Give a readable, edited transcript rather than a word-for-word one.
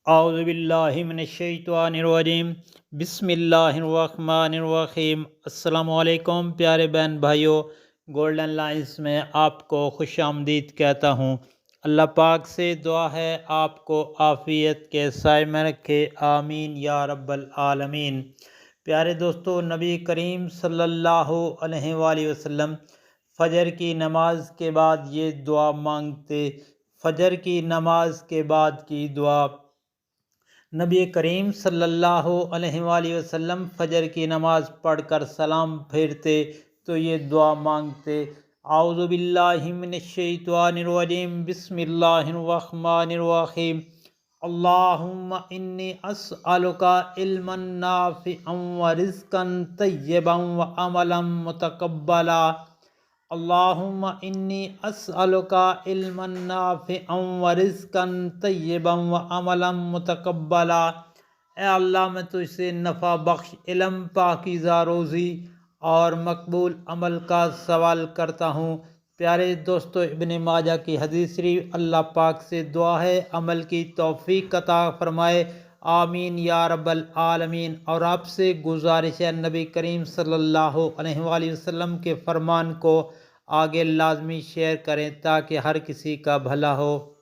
اعوذ باللہ من الشیطان الرجیم، بسم اللہ الرحمن الرحیم۔ السلام علیکم پیارے بہن بھائیوں، گولڈن لائنز میں آپ کو خوش آمدید کہتا ہوں۔ اللہ پاک سے دعا ہے آپ کو عافیت کے سائے میں رکھے، آمین یا رب العالمین۔ پیارے دوستو، نبی کریم صلی اللہ علیہ وآلہ وسلم فجر کی نماز کے بعد یہ دعا مانگتے۔ فجر کی نماز کے بعد کی دعا نبی کریم صلی اللہ علیہ وآلہ وسلم فجر کی نماز پڑھ کر سلام پھیرتے تو یہ دعا مانگتے: اعوذ باللہ من الشیطان الرجیم، بسم اللہ الرحمن الرحیم۔ اللہم انی اسألک علما نافعا ورزقا طیبا وعملا متقبلا۔ اللہم انی اسألک علما نافعا ورزقا طیبا وعملا متقبلا۔ اے اللہ، میں تجھ سے نفع بخش علم، پاکیزہ روزی اور مقبول عمل کا سوال کرتا ہوں۔ پیارے دوستو، ابن ماجہ کی حدیث شریف۔ اللہ پاک سے دعا ہے عمل کی توفیق عطا فرمائے، آمین یا رب العالمین۔ اور آپ سے گزارش ہے، نبی کریم صلی اللہ علیہ وآلہ وسلم کے فرمان کو آگے لازمی شیئر کریں تاکہ ہر کسی کا بھلا ہو۔